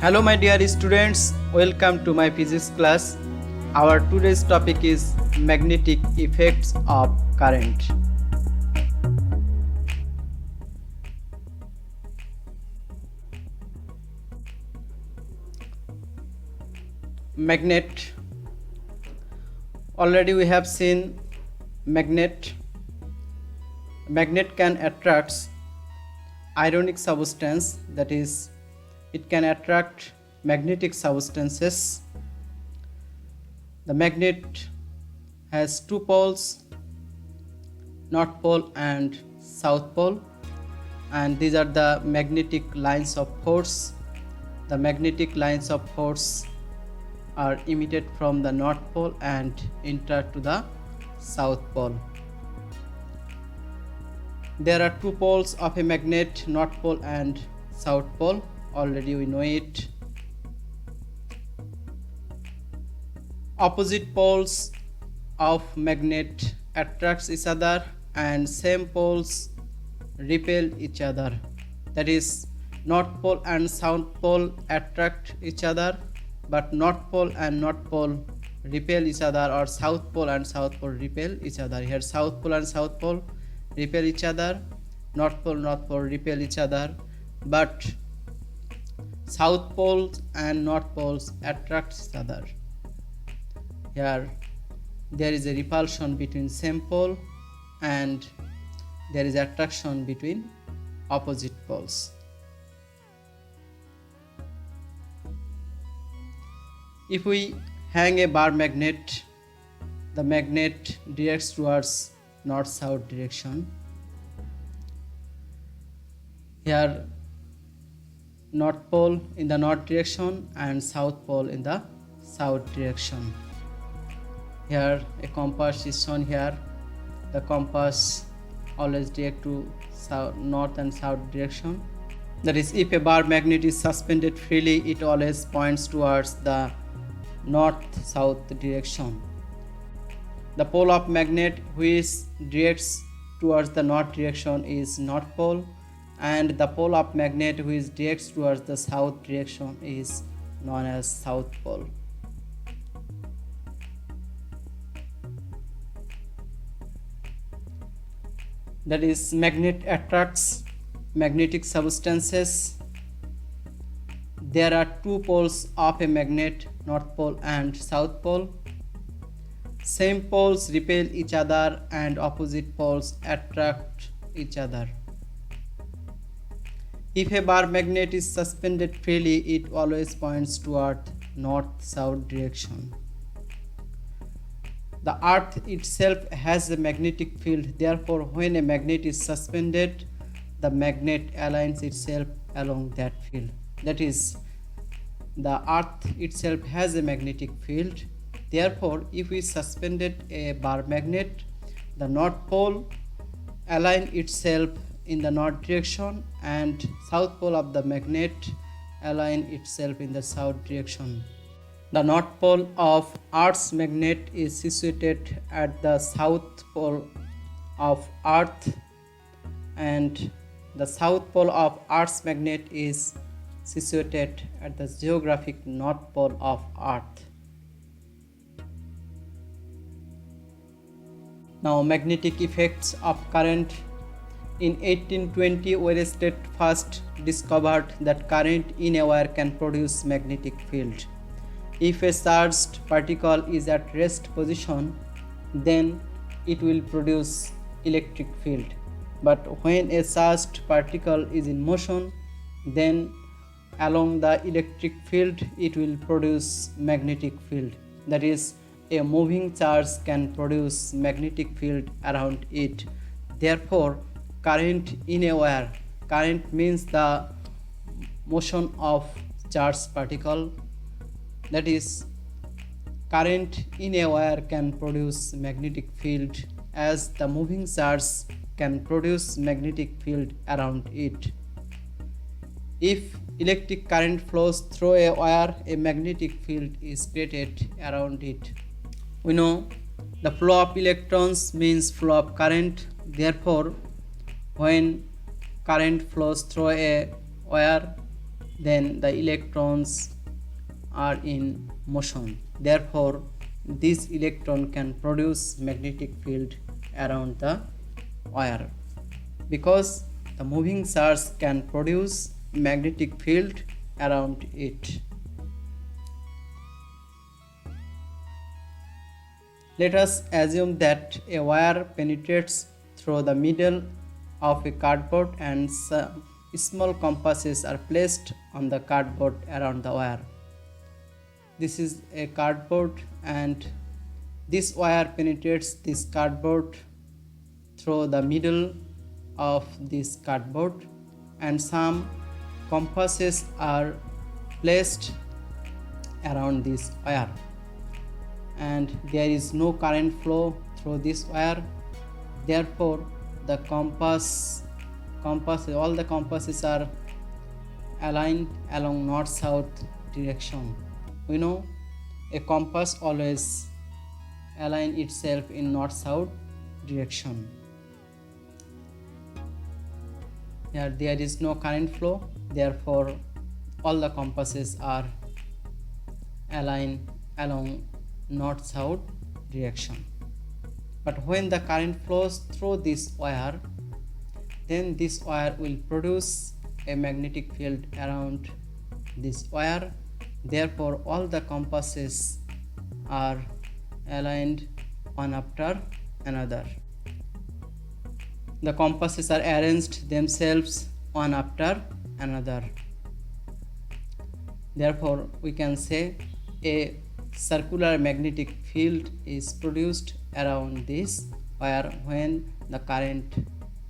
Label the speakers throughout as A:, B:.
A: Hello my dear students, welcome to my physics class. Our today's topic is magnetic effects of current. Magnet. Already we have seen magnet. Magnet can attract ionic substance, that is, it can attract magnetic substances. The magnet has two poles, north pole and south pole, and these are the magnetic lines of force. The magnetic lines of force are emitted from the north pole and enter to the south pole. There are two poles of a magnet, north pole and south pole. Already we know it. Opposite poles of magnet attracts each other and same poles repel each other. That is, north pole and south pole attract each other, but north pole and north pole repel each other, or south pole and south pole repel each other. Here south pole and south pole repel each other, north pole repel each other, but south poles and north poles attract each other. Here there is a repulsion between same pole and there is attraction between opposite poles. If we hang a bar magnet, the magnet directs towards north-south direction. Here north pole in the north direction and south pole in the south direction. Here a compass is shown here. The compass always direct to south, north and south direction. That is, if a bar magnet is suspended freely, it always points towards the north-south direction. The pole of magnet which directs towards the north direction is north pole, and the pole of magnet which directs towards the south direction is known as south pole. That is, magnet attracts magnetic substances. There are two poles of a magnet, north pole and south pole. Same poles repel each other and opposite poles attract each other. If a bar magnet is suspended freely, it always points toward north-south direction. The earth itself has a magnetic field. Therefore, when a magnet is suspended, the magnet aligns itself along that field. That is, the earth itself has a magnetic field. Therefore, if we suspended a bar magnet, the north pole align itself in the north direction and south pole of the magnet align itself in the south direction. The north pole of Earth's magnet is situated at the south pole of Earth, and the south pole of Earth's magnet is situated at the geographic north pole of Earth. Now, magnetic effects of current. In 1820, Weierstrass first discovered that current in a wire can produce magnetic field. If a charged particle is at rest position, then it will produce electric field. But when a charged particle is in motion, then along the electric field it will produce magnetic field. That is, a moving charge can produce magnetic field around it. Therefore, current in a wire, current means the motion of charged particle. That is, current in a wire can produce magnetic field as the moving charge can produce magnetic field around it. If electric current flows through a wire, a magnetic field is created around it. We know the flow of electrons means flow of current. Therefore, when current flows through a wire, then the electrons are in motion. Therefore, this electron can produce magnetic field around the wire. Because the moving charge can produce magnetic field around it. Let us assume that a wire penetrates through the middle of a cardboard and some small compasses are placed on the cardboard around the wire. This is a cardboard and this wire penetrates this cardboard through the middle of this cardboard and some compasses are placed around this wire, and there is no current flow through this wire. Therefore, the all the compasses are aligned along north-south direction. We know a compass always align itself in north-south direction. Here there is no current flow, therefore all the compasses are aligned along north-south direction. But when the current flows through this wire, then this wire will produce a magnetic field around this wire. Therefore, all the compasses are aligned one after another. The compasses are arranged themselves one after another. Therefore, we can say a circular magnetic field is produced around this wire when the current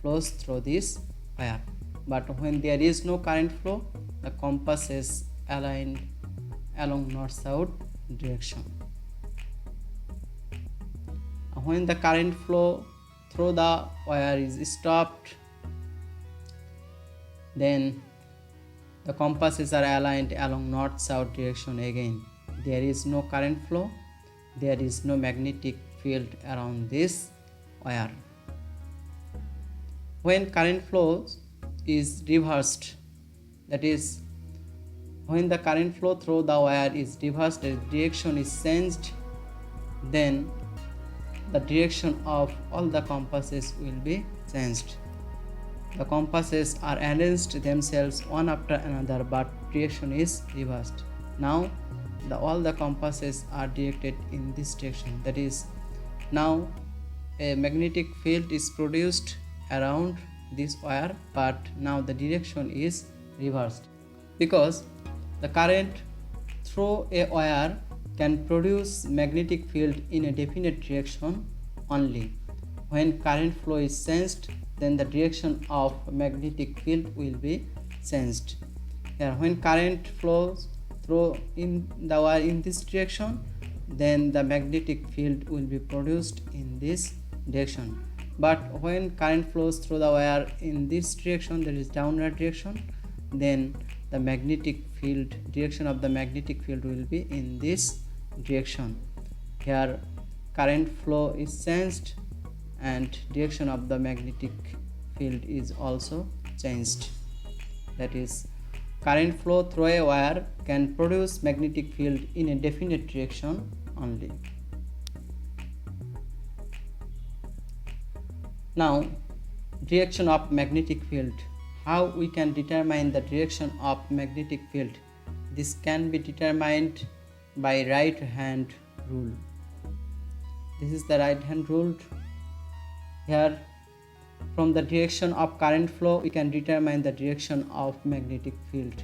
A: flows through this wire. But when there is no current flow, the compass is aligned along north-south direction. When the current flow through the wire is stopped, then the compasses are aligned along north-south direction again. There is no current flow, there is no magnetic field around this wire. When current flow is reversed, that is, when the current flow through the wire is reversed, the direction is changed, then the direction of all the compasses will be changed. The compasses are arranged themselves one after another, but direction is reversed. Now all the compasses are directed in this direction. That is, now a magnetic field is produced around this wire, but now the direction is reversed. Because the current through a wire can produce magnetic field in a definite direction only. When current flow is changed, then the direction of magnetic field will be changed. Here, when current flows through in the wire in this direction, then the magnetic field will be produced in this direction. But when current flows through the wire in this direction, that is downward direction, then the magnetic field, direction of the magnetic field will be in this direction. Here current flow is changed and direction of the magnetic field is also changed. That is, current flow through a wire can produce magnetic field in a definite direction only. Now, direction of magnetic field. How we can determine the direction of magnetic field? This can be determined by right hand rule. This is the right hand rule. Here, from the direction of current flow, we can determine the direction of magnetic field.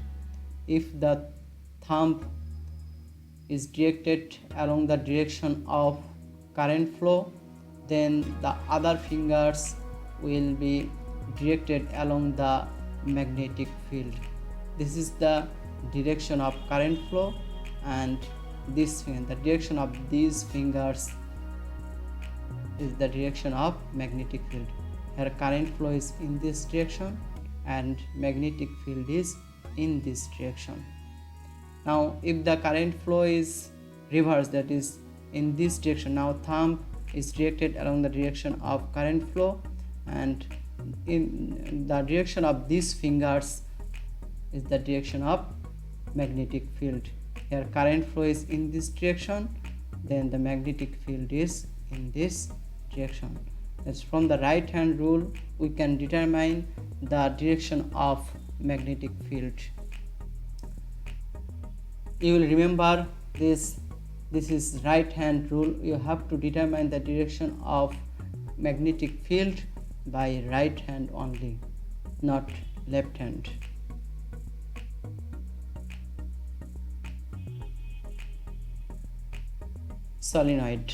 A: If the thumb is directed along the direction of current flow, then the other fingers will be directed along the magnetic field. This is the direction of current flow, and this the direction of these fingers is the direction of magnetic field. Here current flow is in this direction and magnetic field is in this direction. Now if the current flow is reversed, that is in this direction, now thumb is directed along the direction of current flow, and in the direction of these fingers is the direction of magnetic field. Here current flow is in this direction, then the magnetic field is in this direction. That's from the right hand rule we can determine the direction of magnetic field. You will remember this is right hand rule. You have to determine the direction of magnetic field by right hand only, not left hand. Solenoid.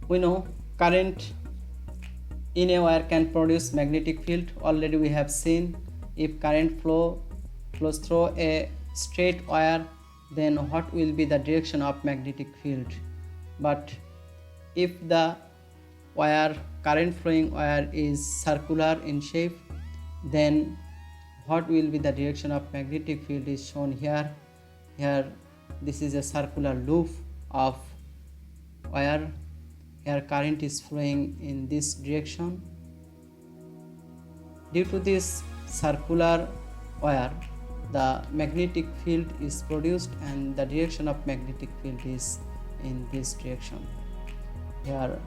A: We know current in a wire can produce magnetic field. Already we have seen if current flows through a straight wire, then what will be the direction of magnetic field. But if the current flowing wire is circular in shape, then what will be the direction of magnetic field is shown here. Here this is a circular loop of wire. Here current is flowing in this direction. Due to this circular wire, the magnetic field is produced and the direction of magnetic field is in this direction. Here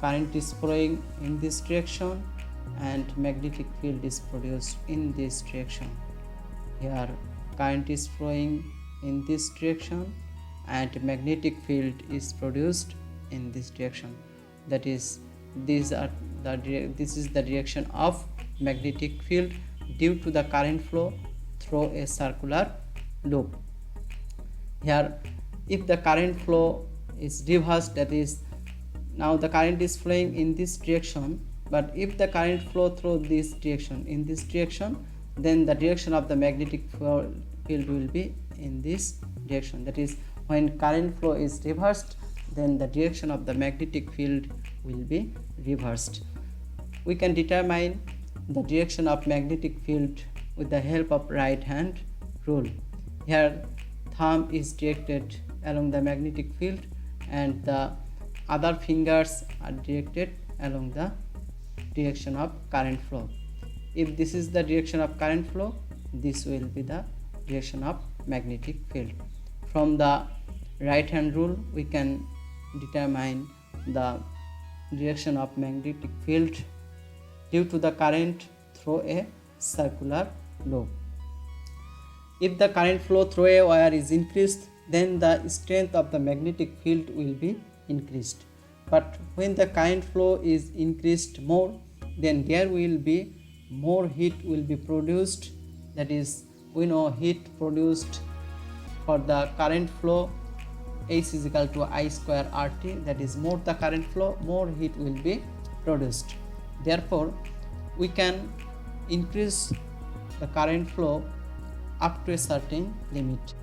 A: current is flowing in this direction and magnetic field is produced in this direction. Here current is flowing in this direction and magnetic field is produced in this direction. That is, this is the direction of magnetic field due to the current flow through a circular loop. Here if the current flow is reversed, that is, now the current is flowing in this direction, but if the current flow through this direction, in this direction, then the direction of the magnetic field will be in this direction. That is, when current flow is reversed, then the direction of the magnetic field will be reversed. We can determine the direction of magnetic field with the help of right hand rule. Here thumb is directed along the magnetic field and the other fingers are directed along the direction of current flow. If this is the direction of current flow, this will be the direction of magnetic field. From the right hand rule we can determine the direction of magnetic field due to the current through a circular loop. If the current flow through a wire is increased, then the strength of the magnetic field will be increased. But when the current flow is increased more, then there will be more heat will be produced. That is, we know heat produced for the current flow, H is equal to I square RT. That is, more the current flow, more heat will be produced. Therefore we can increase the current flow up to a certain limit.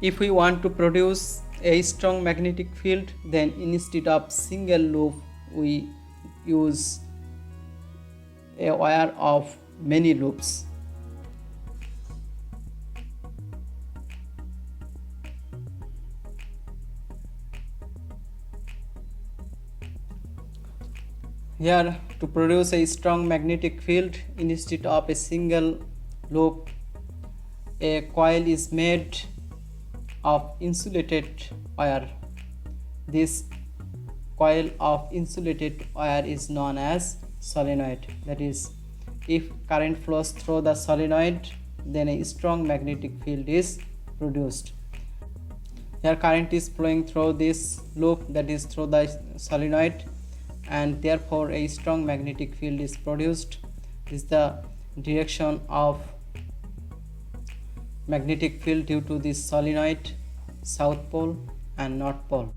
A: If we want to produce a strong magnetic field, then instead of single loop we use a wire of many loops. Here, to produce a strong magnetic field, instead of a single loop, a coil is made of insulated wire. This coil of insulated wire is known as solenoid. That is, if current flows through the solenoid, then a strong magnetic field is produced. Here current is flowing through this loop, that is through the solenoid, and therefore a strong magnetic field is produced. This is the direction of magnetic field due to this solenoid, south pole and north pole.